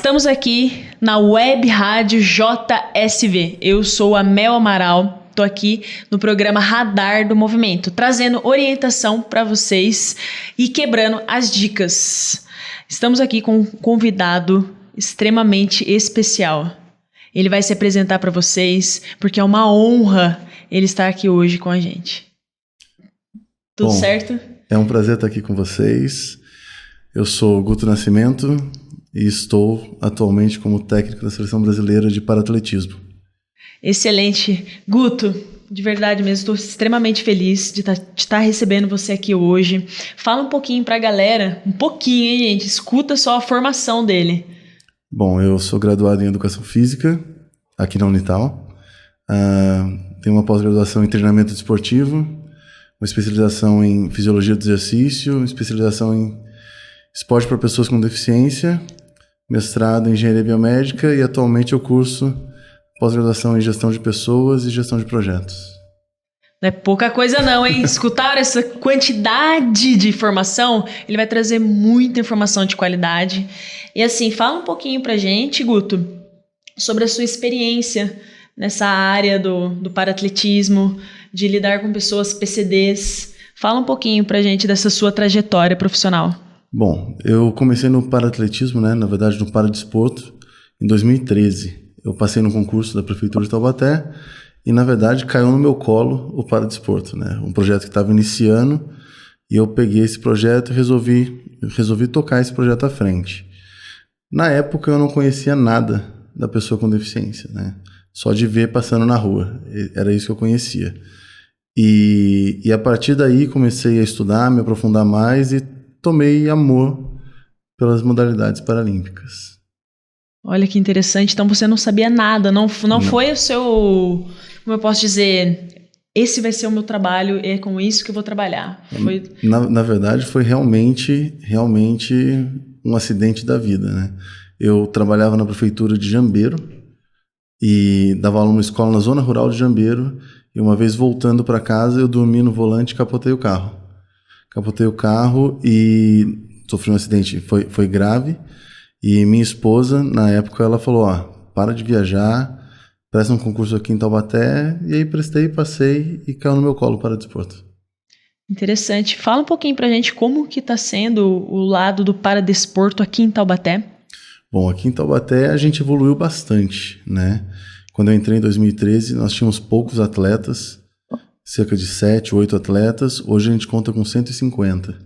Estamos aqui na Web Rádio JSV. Eu sou a Mel Amaral, estou aqui no programa Radar do Movimento, trazendo orientação para vocês e quebrando as dicas. Estamos aqui com um convidado extremamente especial. Ele vai se apresentar para vocês, porque é uma honra ele estar aqui hoje com a gente. Tudo certo? É um prazer estar aqui com vocês. Eu sou Guto Nascimento e estou atualmente como técnico da Seleção Brasileira de Paratletismo. Excelente. Guto, de verdade mesmo, estou extremamente feliz de estar recebendo você aqui hoje. Fala um pouquinho para a galera, um pouquinho, hein, gente? Escuta só a formação dele. Bom, eu sou graduado em Educação Física aqui na Unital. Tenho uma pós-graduação em Treinamento Desportivo, uma especialização em Fisiologia do Exercício, uma especialização em Esporte para Pessoas com Deficiência, mestrado em Engenharia Biomédica e atualmente eu curso pós-graduação em Gestão de Pessoas e Gestão de Projetos. Não é pouca coisa não, hein? Escutar essa quantidade de informação, ele vai trazer muita informação de qualidade. E assim, fala um pouquinho pra gente, Guto, sobre a sua experiência nessa área do paratletismo, de lidar com pessoas PCDs. Fala um pouquinho pra gente dessa sua trajetória profissional. Bom, eu comecei no paratletismo, né? Na verdade no paradesporto, em 2013. Eu passei no concurso da Prefeitura de Taubaté e, na verdade, caiu no meu colo o paradesporto, né? Um projeto que estava iniciando e eu peguei esse projeto e resolvi tocar esse projeto à frente. Na época eu não conhecia nada da pessoa com deficiência, né? Só de ver passando na rua, era isso que eu conhecia. E a partir daí comecei a estudar, me aprofundar mais e tomei amor pelas modalidades paralímpicas. Olha que interessante, então você não sabia nada, não foi o seu, como eu posso dizer, esse vai ser o meu trabalho, é com isso que eu vou trabalhar. Na verdade foi realmente um acidente da vida, né? Eu trabalhava na prefeitura de Jambeiro e dava aula numa escola na zona rural de Jambeiro e uma vez voltando para casa eu dormi no volante e capotei o carro. Capotei o carro e sofri um acidente, foi grave. E minha esposa, na época, ela falou, para de viajar, presta um concurso aqui em Taubaté. E aí prestei, passei e caiu no meu colo o paradesporto. Interessante. Fala um pouquinho pra gente como que tá sendo o lado do paradesporto aqui em Taubaté. Bom, aqui em Taubaté a gente evoluiu bastante, né? Quando eu entrei em 2013, nós tínhamos poucos atletas, cerca de 7, 8 atletas. Hoje a gente conta com 150,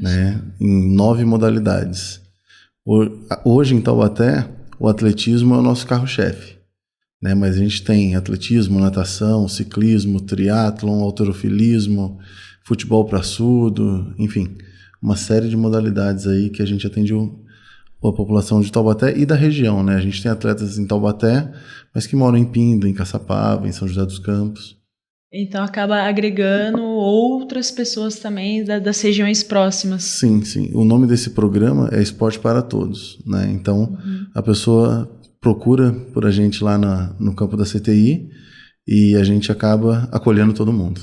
né? Em 9 modalidades. Hoje em Taubaté, o atletismo é o nosso carro-chefe, né? Mas a gente tem atletismo, natação, ciclismo, triatlon, halterofilismo, futebol para surdo, enfim, uma série de modalidades aí que a gente atende a população de Taubaté e da região, né? A gente tem atletas em Taubaté, mas que moram em Pinda, em Caçapava, em São José dos Campos. Então acaba agregando outras pessoas também das regiões próximas. Sim. O nome desse programa é Esporte para Todos, né? Então a pessoa procura por a gente lá no campo da CTI e a gente acaba acolhendo todo mundo.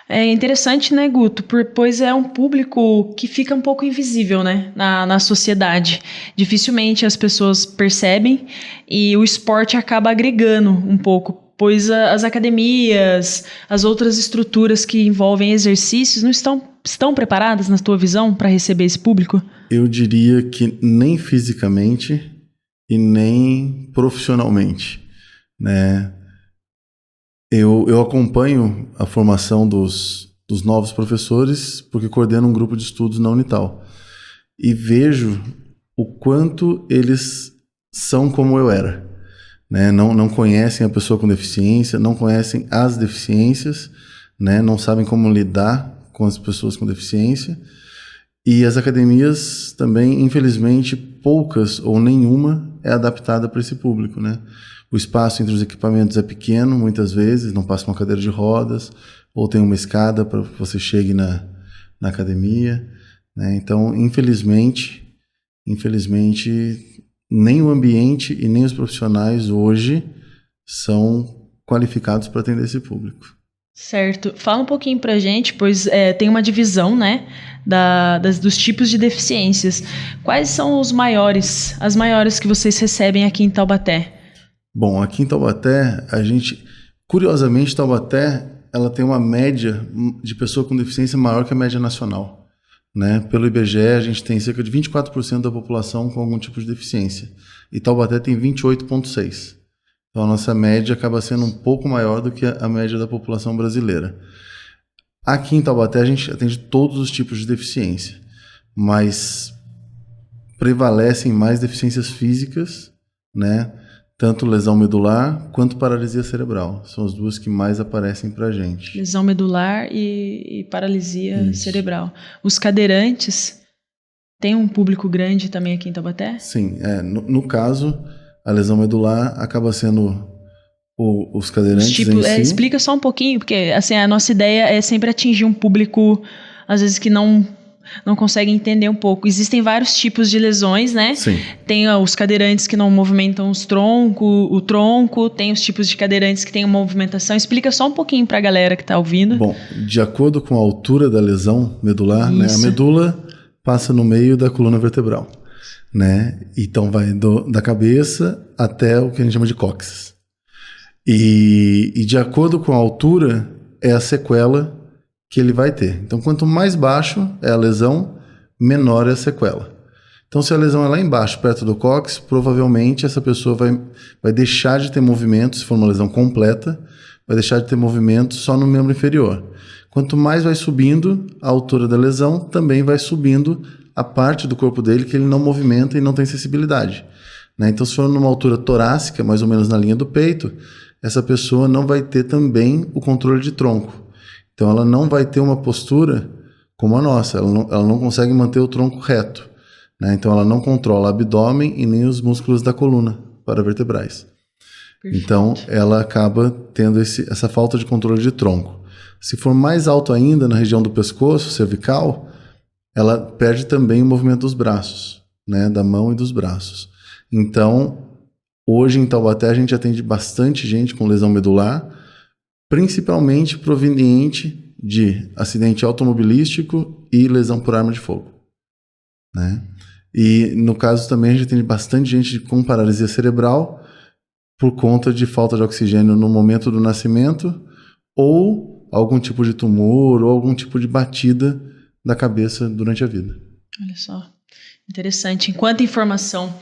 É interessante, né, Guto? Pois é um público que fica um pouco invisível, né, na sociedade. Dificilmente as pessoas percebem e o esporte acaba agregando um pouco. Pois as academias, as outras estruturas que envolvem exercícios não estão preparadas, na tua visão, para receber esse público? Eu diria que nem fisicamente e nem profissionalmente, né? Eu acompanho a formação dos novos professores porque coordeno um grupo de estudos na Unital e vejo o quanto eles são como eu era. Né, não conhecem a pessoa com deficiência, não conhecem as deficiências, né, não sabem como lidar com as pessoas com deficiência. E as academias também, infelizmente, poucas ou nenhuma é adaptada para esse público, né? O espaço entre os equipamentos é pequeno, muitas vezes, não passa uma cadeira de rodas, ou tem uma escada para que você chegue na academia, né? Então, infelizmente, nem o ambiente e nem os profissionais hoje são qualificados para atender esse público. Certo. Fala um pouquinho pra gente, pois tem uma divisão, né, dos tipos de deficiências. Quais são as maiores que vocês recebem aqui em Taubaté? Bom, aqui em Taubaté, curiosamente, Taubaté, ela tem uma média de pessoa com deficiência maior que a média nacional, né? Pelo IBGE, a gente tem cerca de 24% da população com algum tipo de deficiência. E Taubaté tem 28,6%. Então, a nossa média acaba sendo um pouco maior do que a média da população brasileira. Aqui em Taubaté, a gente atende todos os tipos de deficiência, mas prevalecem mais deficiências físicas, né? Tanto lesão medular quanto paralisia cerebral. São as duas que mais aparecem pra gente. Lesão medular e paralisia cerebral. Os cadeirantes, tem um público grande também aqui em Taubaté? Sim. No caso, a lesão medular acaba sendo os cadeirantes em si. Explica só um pouquinho, porque assim, a nossa ideia é sempre atingir um público, às vezes, que não consegue entender um pouco. Existem vários tipos de lesões, né? Sim. Tem os cadeirantes que não movimentam o tronco, tem os tipos de cadeirantes que têm uma movimentação. Explica só um pouquinho para a galera que está ouvindo. Bom, de acordo com a altura da lesão medular, né, a medula passa no meio da coluna vertebral, né? Então vai da cabeça até o que a gente chama de cóccix. E de acordo com a altura, é a sequela que ele vai ter. Então, quanto mais baixo é a lesão, menor é a sequela. Então, se a lesão é lá embaixo, perto do cóccix, provavelmente essa pessoa vai deixar de ter movimento, se for uma lesão completa, vai deixar de ter movimento só no membro inferior. Quanto mais vai subindo a altura da lesão, também vai subindo a parte do corpo dele que ele não movimenta e não tem sensibilidade, né? Então, se for numa altura torácica, mais ou menos na linha do peito, essa pessoa não vai ter também o controle de tronco. Então, ela não vai ter uma postura como a nossa, ela não consegue manter o tronco reto, né? Então, ela não controla o abdômen e nem os músculos da coluna paravertebrais. Perfeito. Então, ela acaba tendo essa falta de controle de tronco. Se for mais alto ainda, na região do pescoço, cervical, ela perde também o movimento dos braços, né? Da mão e dos braços. Então, hoje em Taubaté, a gente atende bastante gente com lesão medular, principalmente proveniente de acidente automobilístico e lesão por arma de fogo, né? E no caso também a gente tem bastante gente com paralisia cerebral por conta de falta de oxigênio no momento do nascimento ou algum tipo de tumor ou algum tipo de batida da cabeça durante a vida. Olha só, interessante. Enquanto informação.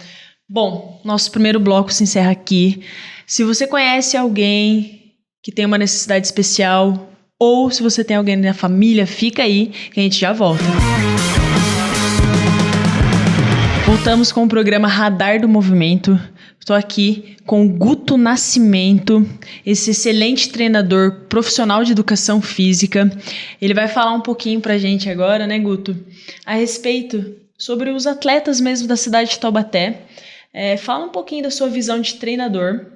Bom, nosso primeiro bloco se encerra aqui. Se você conhece alguém que tem uma necessidade especial, ou se você tem alguém na família, fica aí que a gente já volta. Voltamos com o programa Radar do Movimento. Estou aqui com o Guto Nascimento, esse excelente treinador profissional de educação física. Ele vai falar um pouquinho pra gente agora, né, Guto? A respeito sobre os atletas mesmo da cidade de Taubaté. Fala um pouquinho da sua visão de treinador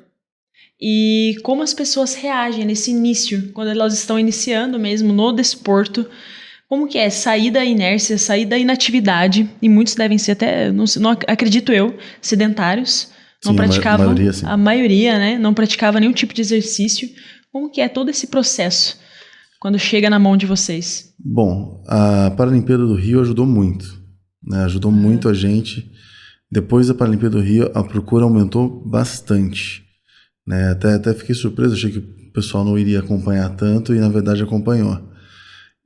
e como as pessoas reagem nesse início, quando elas estão iniciando mesmo no desporto. Como que é sair da inércia, sair da inatividade, e muitos devem ser até, não acredito eu, sedentários, não praticavam, a maioria, né, não praticava nenhum tipo de exercício. Como que é todo esse processo quando chega na mão de vocês? Bom, a Paralimpíada do Rio ajudou muito, né? Ajudou muito a gente. Depois da Paralimpíada do Rio, a procura aumentou bastante, né? Até fiquei surpreso, achei que o pessoal não iria acompanhar tanto e na verdade acompanhou.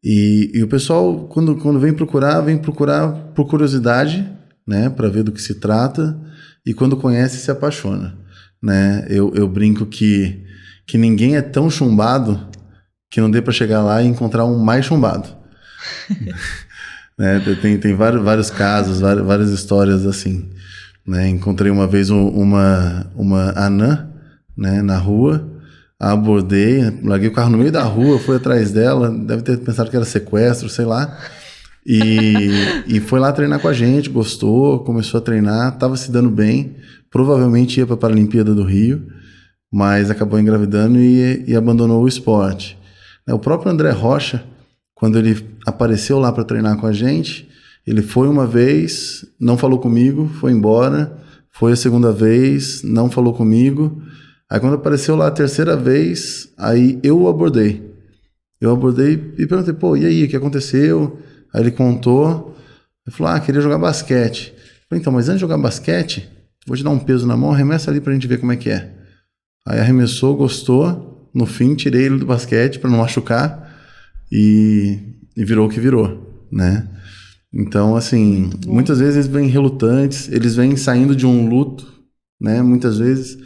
E o pessoal, quando vem procurar por curiosidade, né, para ver do que se trata, e quando conhece se apaixona, né? Eu brinco que ninguém é tão chumbado que não dê para chegar lá e encontrar um mais chumbado. Né? Tem vários casos, várias histórias assim, né? Encontrei uma vez uma anã, né, na rua, a abordei, larguei o carro no meio da rua, fui atrás dela, deve ter pensado que era sequestro, sei lá, e foi lá treinar com a gente, gostou, começou a treinar, estava se dando bem, provavelmente ia para a Paralimpíada do Rio, mas acabou engravidando e abandonou o esporte. O próprio André Rocha, quando ele apareceu lá para treinar com a gente, ele foi uma vez, não falou comigo, foi embora, foi a segunda vez, não falou comigo. Aí quando apareceu lá a terceira vez, aí eu o abordei. eu abordei e perguntei, pô, e aí, o que aconteceu? Aí ele contou, ele falou, queria jogar basquete. Eu falei, então, mas antes de jogar basquete, vou te dar um peso na mão, arremessa ali pra gente ver como é que é. Aí arremessou, gostou, no fim tirei ele do basquete pra não machucar e virou o que virou, né? Então, assim, muitas vezes eles vêm relutantes, eles vêm saindo de um luto, né? Muitas vezes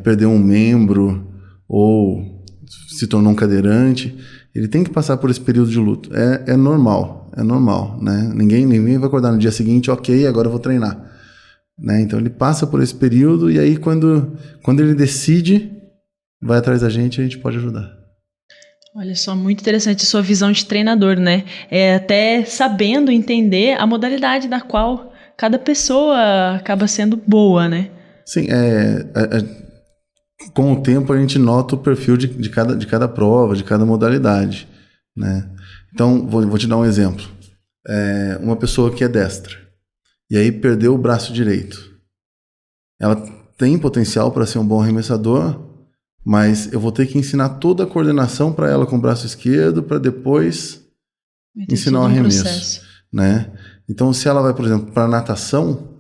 perdeu um membro ou se tornou um cadeirante, ele tem que passar por esse período de luto. É normal, né? Ninguém vai acordar no dia seguinte, ok, agora eu vou treinar. Né? Então ele passa por esse período e aí quando ele decide, vai atrás da gente e a gente pode ajudar. Olha só, muito interessante a sua visão de treinador, né? Até sabendo entender a modalidade da qual cada pessoa acaba sendo boa, né? Sim, com o tempo a gente nota o perfil de cada prova, de cada modalidade, né? Então, vou te dar um exemplo. Uma pessoa que é destra e aí perdeu o braço direito. Ela tem potencial para ser um bom arremessador, mas eu vou ter que ensinar toda a coordenação para ela com o braço esquerdo para depois ensinar o arremesso, né? Então, se ela vai, por exemplo, para natação,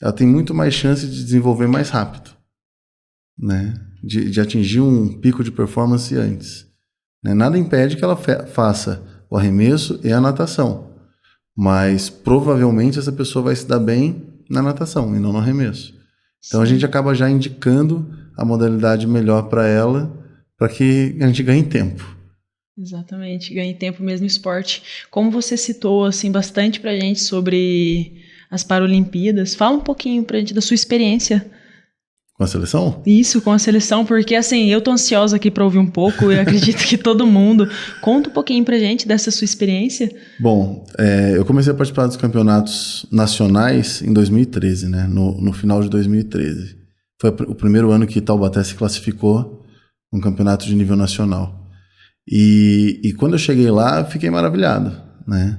ela tem muito mais chance de desenvolver mais rápido, né? De atingir um pico de performance antes, né? Nada impede que ela faça o arremesso e a natação, mas provavelmente essa pessoa vai se dar bem na natação e não no arremesso. Então a gente acaba já indicando a modalidade melhor para ela, para que a gente ganhe tempo. Exatamente, ganhe tempo mesmo no esporte. Como você citou assim bastante pra gente sobre as Paralimpíadas, fala um pouquinho pra gente da sua experiência. Com a seleção? Isso, com a seleção, porque assim, eu tô ansiosa aqui para ouvir um pouco, eu acredito que todo mundo. Conta um pouquinho pra gente dessa sua experiência. Bom, eu comecei a participar dos campeonatos nacionais em 2013, né? No final de 2013. Foi o primeiro ano que Taubaté se classificou num campeonato de nível nacional. E quando eu cheguei lá, eu fiquei maravilhado, né?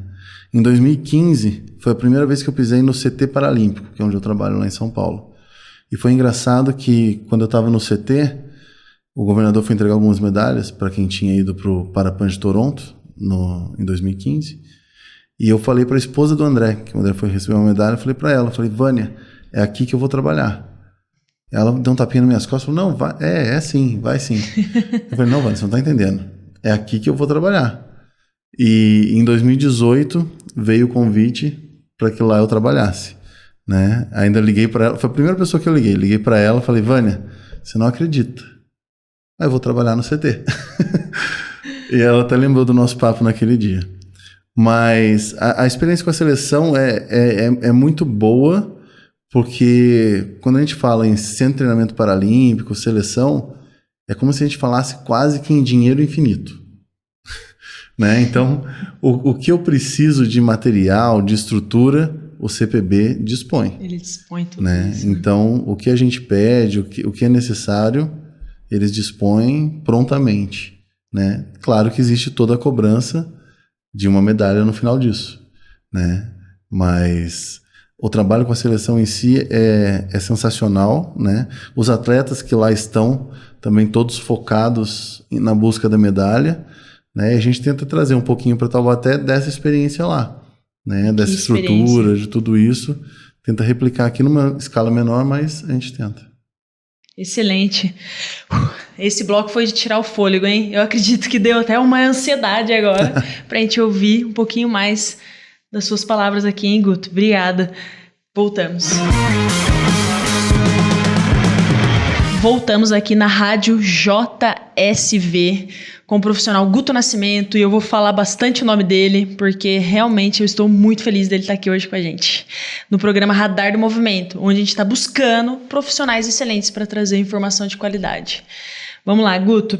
Em 2015, foi a primeira vez que eu pisei no CT Paralímpico, que é onde eu trabalho lá em São Paulo. E foi engraçado que, quando eu estava no CT, o governador foi entregar algumas medalhas para quem tinha ido para o Parapan de Toronto, em 2015. E eu falei para a esposa do André, que o André foi receber uma medalha, eu falei para ela, Vânia, é aqui que eu vou trabalhar. Ela deu um tapinha nas minhas costas, falou, não, vai, sim, vai sim. Eu falei, não, Vânia, você não está entendendo. É aqui que eu vou trabalhar. E em 2018 veio o convite para que lá eu trabalhasse. Né? Ainda liguei para ela, foi a primeira pessoa que eu liguei para ela, falei, Vânia, você não acredita, eu vou trabalhar no CT. E ela até lembrou do nosso papo naquele dia. Mas a experiência com a seleção é muito boa, porque quando a gente fala em centro de treinamento paralímpico, seleção, é como se a gente falasse quase que em dinheiro infinito. Né? Então, o que eu preciso de material, de estrutura, o CPB dispõe. Ele dispõe tudo né? isso. Então, o que a gente pede, o que é necessário, eles dispõem prontamente. Né? Claro que existe toda a cobrança de uma medalha no final disso. Né? Mas o trabalho com a seleção em si é sensacional. Né? Os atletas que lá estão, também todos focados na busca da medalha. Né? E a gente tenta trazer um pouquinho para Taubaté dessa experiência lá. Né, dessa estrutura, de tudo isso, tenta replicar aqui numa escala menor, mas a gente tenta. Excelente. Esse bloco foi de tirar o fôlego, hein? Eu acredito que deu até uma ansiedade agora pra gente ouvir um pouquinho mais das suas palavras aqui, hein, Guto? Obrigada. Voltamos. Voltamos aqui na Rádio JSV com o profissional Guto Nascimento, e eu vou falar bastante o nome dele, porque realmente eu estou muito feliz dele estar aqui hoje com a gente, no programa Radar do Movimento, onde a gente está buscando profissionais excelentes para trazer informação de qualidade. Vamos lá, Guto.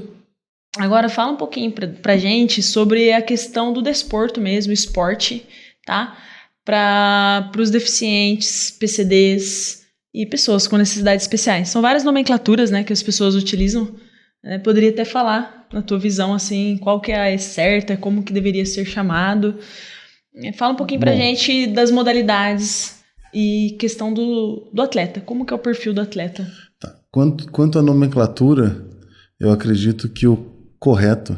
Agora fala um pouquinho pra gente sobre a questão do desporto mesmo, esporte, tá? Para os deficientes, PCDs e pessoas com necessidades especiais. São várias nomenclaturas, né, que as pessoas utilizam. Poderia até falar, na tua visão, assim, qual que é a certa, como que deveria ser chamado. Fala um pouquinho pra gente das modalidades e questão do atleta. Como que é o perfil do atleta? Tá. Quanto à nomenclatura, eu acredito que o correto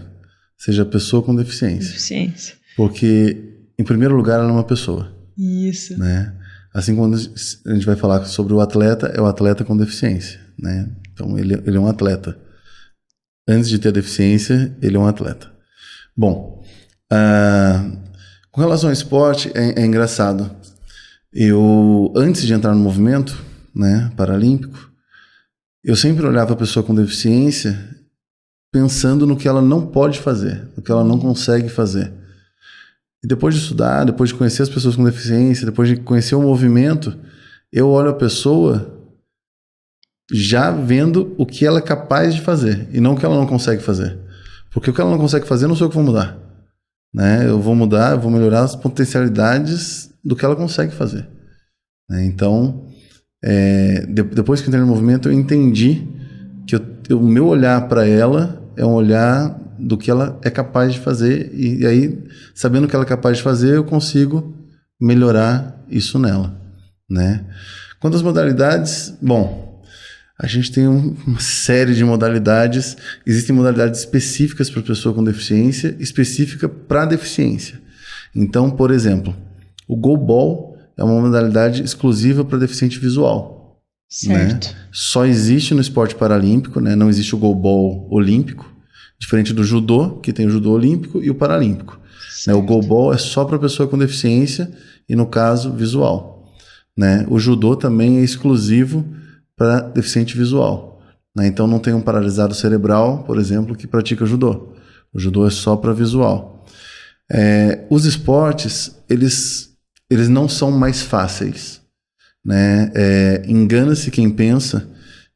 seja a pessoa com deficiência. Deficiência. Porque, em primeiro lugar, ela é uma pessoa. Isso. Né? Assim, quando a gente vai falar sobre o atleta, é o atleta com deficiência. Né? Então, ele é um atleta. Antes de ter deficiência, ele é um atleta. Bom, com relação ao esporte, é engraçado. Eu, antes de entrar no movimento, né, paralímpico, eu sempre olhava a pessoa com deficiência pensando no que ela não pode fazer, no que ela não consegue fazer. E depois de estudar, depois de conhecer as pessoas com deficiência, depois de conhecer o movimento, eu olho a pessoa já vendo o que ela é capaz de fazer e não o que ela não consegue fazer. Porque o que ela não consegue fazer, não sou eu que vou mudar. Né? Eu vou mudar, eu vou melhorar as potencialidades do que ela consegue fazer. Né? Então, depois que eu entrei no movimento, eu entendi que o meu olhar para ela é um olhar do que ela é capaz de fazer, e aí, sabendo o que ela é capaz de fazer, eu consigo melhorar isso nela. Né? Quanto às modalidades, bom, a gente tem uma série de modalidades. Existem modalidades específicas para pessoa com deficiência, específica para deficiência. Então, por exemplo, o goalball é uma modalidade exclusiva para deficiente visual. Certo. Né? Só existe no esporte paralímpico, né? Não existe o goalball olímpico, diferente do judô, que tem o judô olímpico e o paralímpico. Né? O goalball é só para pessoa com deficiência e, no caso, visual. Né? O judô também é exclusivo para deficiente visual. Né? Então não tem um paralisado cerebral, por exemplo, que pratica judô. O judô é só para visual. Os esportes, eles não são mais fáceis. Né? Engana-se quem pensa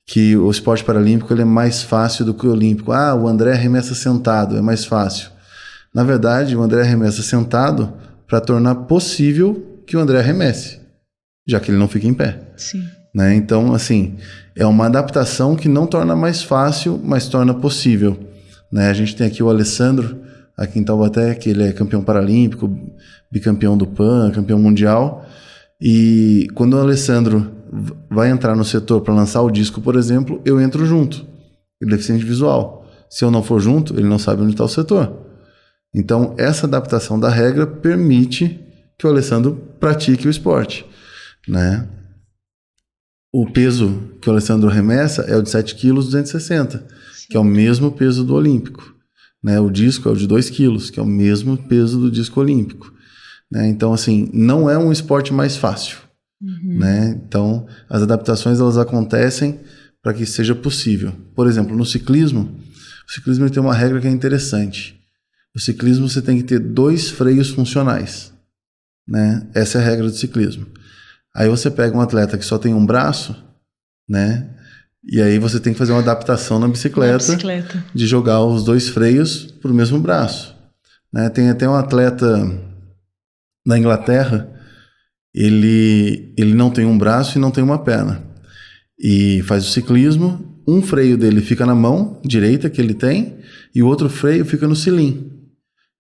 que o esporte paralímpico ele é mais fácil do que o olímpico. O André arremessa sentado, é mais fácil. Na verdade, o André arremessa sentado para tornar possível que o André arremesse, já que ele não fica em pé. Sim. Né? Então, assim, é uma adaptação que não torna mais fácil, mas torna possível. Né? A gente tem aqui o Alessandro, aqui em Taubaté, que ele é campeão paralímpico, bicampeão do PAN, campeão mundial. E quando o Alessandro vai entrar no setor para lançar o disco, por exemplo, eu entro junto. Ele é deficiente visual. Se eu não for junto, ele não sabe onde está o setor. Então, essa adaptação da regra permite que o Alessandro pratique o esporte. Né? O peso que o Alessandro arremessa é o de 7 kg 260, que é o mesmo peso do olímpico. Né? O disco é o de 2 kg, que é o mesmo peso do disco olímpico. Né? Então, assim, não é um esporte mais fácil. Uhum. Né? Então, as adaptações elas acontecem para que seja possível. Por exemplo, no ciclismo, o ciclismo tem uma regra que é interessante. No ciclismo você tem que ter 2 freios funcionais. Né? Essa é a regra do ciclismo. Aí você pega um atleta que só tem um braço, né? E aí você tem que fazer uma adaptação na bicicleta. De jogar os 2 freios para o mesmo braço. Né? Tem até um atleta da Inglaterra, ele não tem um braço e não tem uma perna. E faz o ciclismo, um freio dele fica na mão direita que ele tem e o outro freio fica no cilim.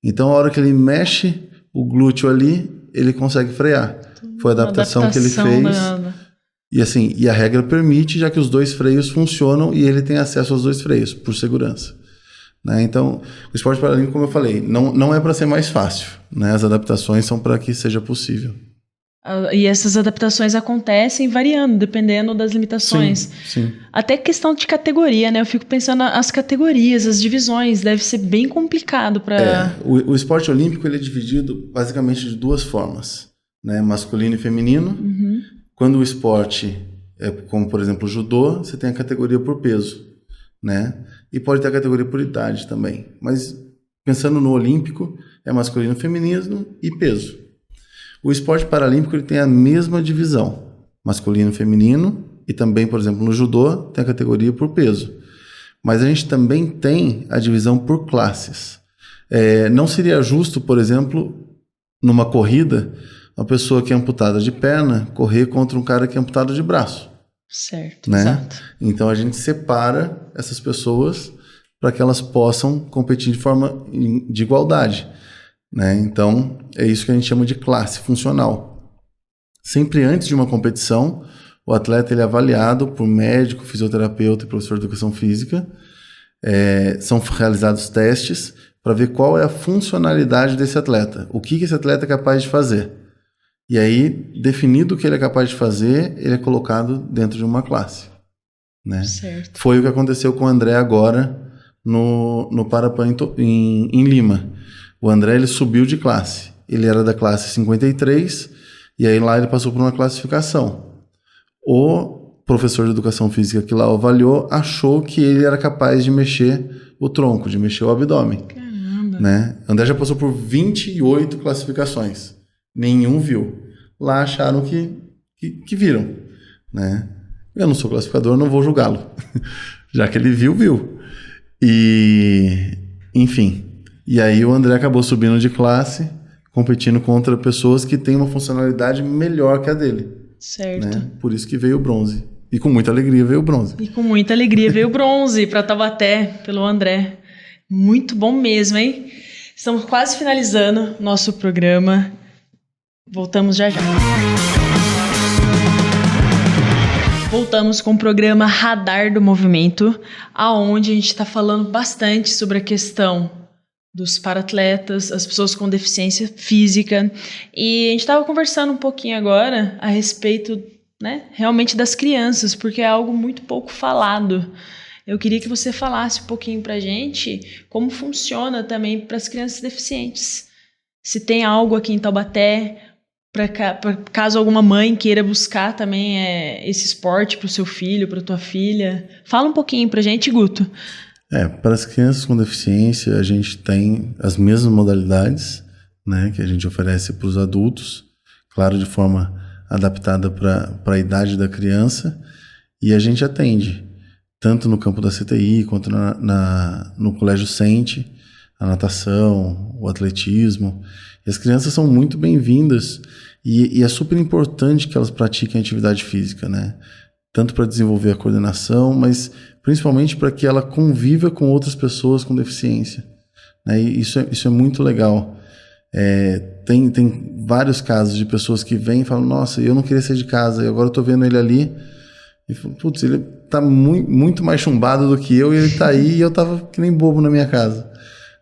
Então a hora que ele mexe o glúteo ali, ele consegue frear. Foi a adaptação que ele fez. E a regra permite, já que os 2 freios funcionam e ele tem acesso aos 2 freios, por segurança. Né? Então, o esporte paralímpico, como eu falei, não é para ser mais fácil. Né? As adaptações são para que seja possível. E essas adaptações acontecem variando, dependendo das limitações. Sim. Até questão de categoria, né? Eu fico pensando as categorias, as divisões, deve ser bem complicado para... O esporte olímpico ele é dividido basicamente de 2 formas. Né? Masculino e feminino. Uhum. Quando o esporte é como, por exemplo, o judô, você tem a categoria por peso. Né? E pode ter a categoria por idade também. Mas pensando no olímpico, é masculino, feminino e peso. O esporte paralímpico ele tem a mesma divisão, masculino e feminino, e também, por exemplo, no judô, tem a categoria por peso. Mas a gente também tem a divisão por classes. Não seria justo, por exemplo, numa corrida, uma pessoa que é amputada de perna correr contra um cara que é amputado de braço. Certo, né? Exato. Então a gente separa essas pessoas para que elas possam competir de forma de igualdade. Né? Então, é isso que a gente chama de classe funcional. Sempre antes de uma competição, o atleta ele é avaliado por médico, fisioterapeuta e professor de educação física. São realizados testes para ver qual é a funcionalidade desse atleta, o que esse atleta é capaz de fazer. E aí, definido o que ele é capaz de fazer, ele é colocado dentro de uma classe. Né? Certo. Foi o que aconteceu com o André agora no Parapan em Lima. O André ele subiu de classe. Ele era da classe 53 e aí lá ele passou por uma classificação. O professor de educação física que lá o avaliou achou que ele era capaz de mexer o tronco, de mexer o abdômen. Caramba. Né? André já passou por 28 classificações. Nenhum viu. Lá acharam que viram. Né? Eu não sou classificador, não vou julgá-lo. Já que ele viu. E, enfim. E aí o André acabou subindo de classe, competindo contra pessoas que têm uma funcionalidade melhor que a dele. Certo. Né? Por isso que veio o bronze. E com muita alegria veio o bronze. E com muita alegria veio o bronze para Taubaté, pelo André. Muito bom mesmo, hein? Estamos quase finalizando nosso programa. Voltamos já. Voltamos com o programa Radar do Movimento, aonde a gente está falando bastante sobre a questão dos paratletas, as pessoas com deficiência física. E a gente estava conversando um pouquinho agora a respeito, né, realmente das crianças, porque é algo muito pouco falado. Eu queria que você falasse um pouquinho para a gente como funciona também para as crianças deficientes. Se tem algo aqui em Taubaté, para caso alguma mãe queira buscar também esse esporte para o seu filho, para a tua filha. Fala um pouquinho para a gente, Guto. Para as crianças com deficiência, a gente tem as mesmas modalidades, né, que a gente oferece para os adultos, claro, de forma adaptada para a idade da criança, e a gente atende, tanto no campo da CTI, quanto no Colégio Sente, a natação, o atletismo. E as crianças são muito bem-vindas e é super importante que elas pratiquem atividade física, né? Tanto para desenvolver a coordenação, mas principalmente para que ela conviva com outras pessoas com deficiência. Né? E isso é muito legal. Tem vários casos de pessoas que vêm e falam, nossa, eu não queria sair de casa, e agora eu estou vendo ele ali, e falo, putz, ele está muito mais chumbado do que eu, e ele está aí, e eu estava que nem bobo na minha casa.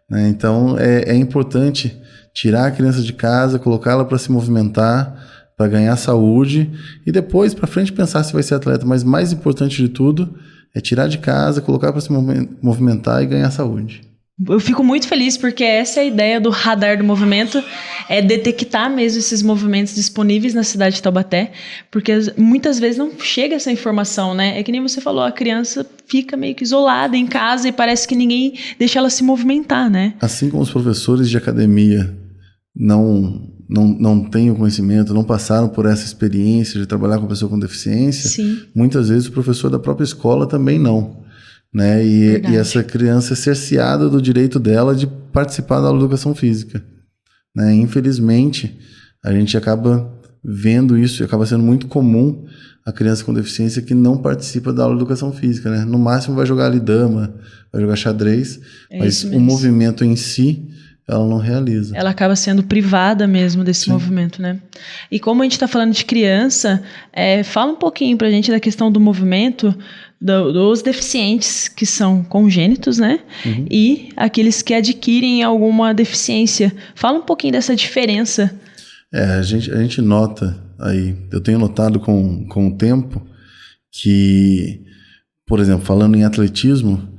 Né? Então, é importante tirar a criança de casa, colocá-la para se movimentar, para ganhar saúde, e depois, para frente, pensar se vai ser atleta. Mas mais importante de tudo é tirar de casa, colocar para se movimentar e ganhar saúde. Eu fico muito feliz porque essa é a ideia do Radar do Movimento, é detectar mesmo esses movimentos disponíveis na cidade de Taubaté, porque muitas vezes não chega essa informação, né? É que nem você falou, a criança fica meio que isolada em casa e parece que ninguém deixa ela se movimentar, né? Assim como os professores de academia não têm o conhecimento, não passaram por essa experiência de trabalhar com pessoa com deficiência, sim, muitas vezes o professor da própria escola também não. Né? E essa criança é cerceada do direito dela de participar da aula de educação física. Né? Infelizmente, a gente acaba vendo isso, e acaba sendo muito comum a criança com deficiência que não participa da aula de educação física. Né? No máximo vai jogar ali dama, vai jogar xadrez, mas o movimento em si ela não realiza. Ela acaba sendo privada mesmo desse Sim. movimento, né? E como a gente está falando de criança, fala um pouquinho pra gente da questão do movimento dos deficientes, que são congênitos, né? Uhum. E aqueles que adquirem alguma deficiência. Fala um pouquinho dessa diferença. A gente nota aí, eu tenho notado com o tempo que, por exemplo, falando em atletismo,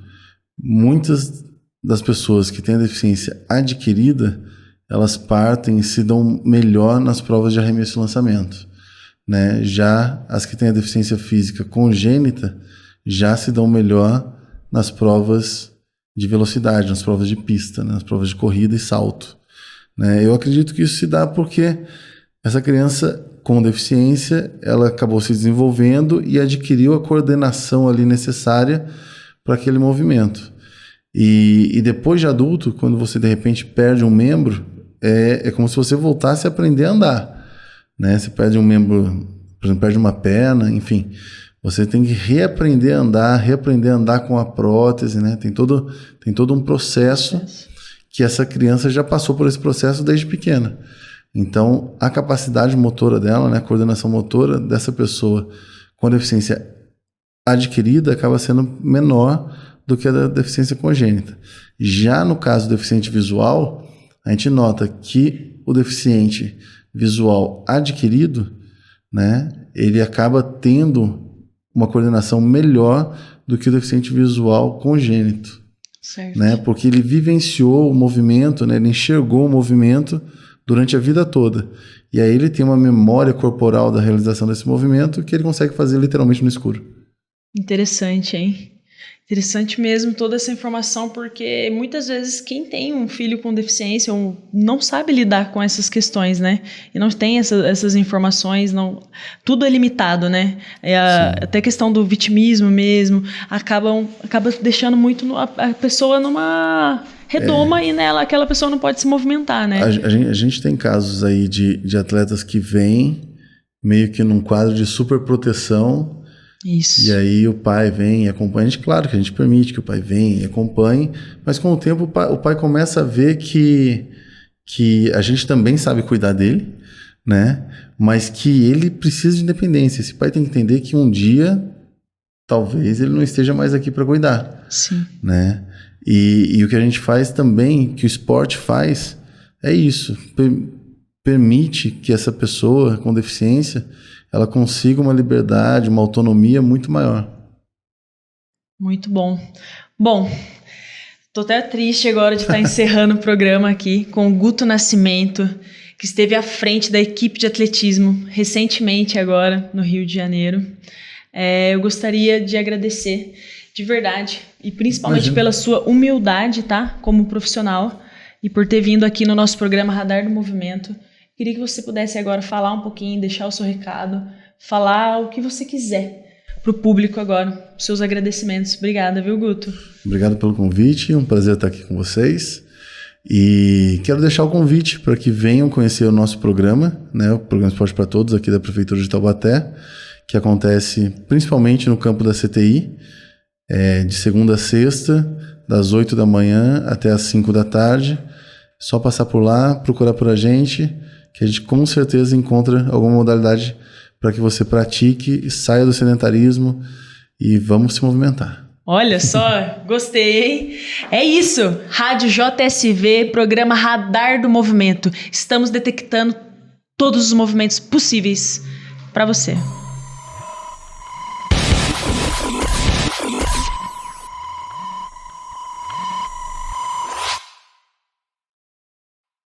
muitas das pessoas que têm a deficiência adquirida, elas partem e se dão melhor nas provas de arremesso e lançamento. Né? Já as que têm a deficiência física congênita já se dão melhor nas provas de velocidade, nas provas de pista, né? Nas provas de corrida e salto. Né? Eu acredito que isso se dá porque essa criança com deficiência, ela acabou se desenvolvendo e adquiriu a coordenação ali necessária para aquele movimento. E depois de adulto, quando você de repente perde um membro, é como se você voltasse a aprender a andar. Né? Você perde um membro, por exemplo, perde uma perna, enfim. Você tem que reaprender a andar com a prótese. Né? Tem todo um processo que essa criança já passou por esse processo desde pequena. Então, a capacidade motora dela, né, a coordenação motora dessa pessoa com deficiência adquirida acaba sendo menor do que a da deficiência congênita. Já no caso do deficiente visual, a gente nota que o deficiente visual adquirido, né, ele acaba tendo uma coordenação melhor do que o deficiente visual congênito. Certo. Né, porque ele vivenciou o movimento, né, ele enxergou o movimento durante a vida toda. E aí ele tem uma memória corporal da realização desse movimento que ele consegue fazer literalmente no escuro. Interessante, hein? Interessante mesmo toda essa informação, porque muitas vezes quem tem um filho com deficiência não sabe lidar com essas questões, né? E não tem essas informações, tudo é limitado, né? Até a questão do vitimismo mesmo, acaba deixando muito a pessoa numa redoma e nela aquela pessoa não pode se movimentar, né? A gente tem casos aí de atletas que vêm meio que num quadro de superproteção. Isso. E aí o pai vem e acompanha. Claro que a gente permite que o pai venha e acompanhe, mas com o tempo o pai começa a ver que a gente também sabe cuidar dele, né? Mas que ele precisa de independência. Esse pai tem que entender que um dia talvez ele não esteja mais aqui para cuidar. Sim. Né? E o que a gente faz também, que o esporte faz, é isso. Permite que essa pessoa com deficiência ela consiga uma liberdade, uma autonomia muito maior. Muito bom. Bom, tô até triste agora de estar encerrando o programa aqui com o Guto Nascimento, que esteve à frente da equipe de atletismo recentemente agora no Rio de Janeiro. Eu gostaria de agradecer de verdade e principalmente pela sua humildade, tá? Como profissional e por ter vindo aqui no nosso programa Radar do Movimento. Queria que você pudesse agora falar um pouquinho, deixar o seu recado, falar o que você quiser para o público agora, seus agradecimentos. Obrigada, viu, Guto? Obrigado pelo convite, um prazer estar aqui com vocês. E quero deixar o convite para que venham conhecer o nosso programa, né, o Programa Esporte para Todos aqui da Prefeitura de Taubaté, que acontece principalmente no campo da CTI, de segunda a sexta, das 8 da manhã até as 5 da tarde. Só passar por lá, procurar por a gente, que a gente com certeza encontra alguma modalidade para que você pratique e saia do sedentarismo e vamos se movimentar. Olha só, gostei, hein? É isso, Rádio JSV, programa Radar do Movimento. Estamos detectando todos os movimentos possíveis para você.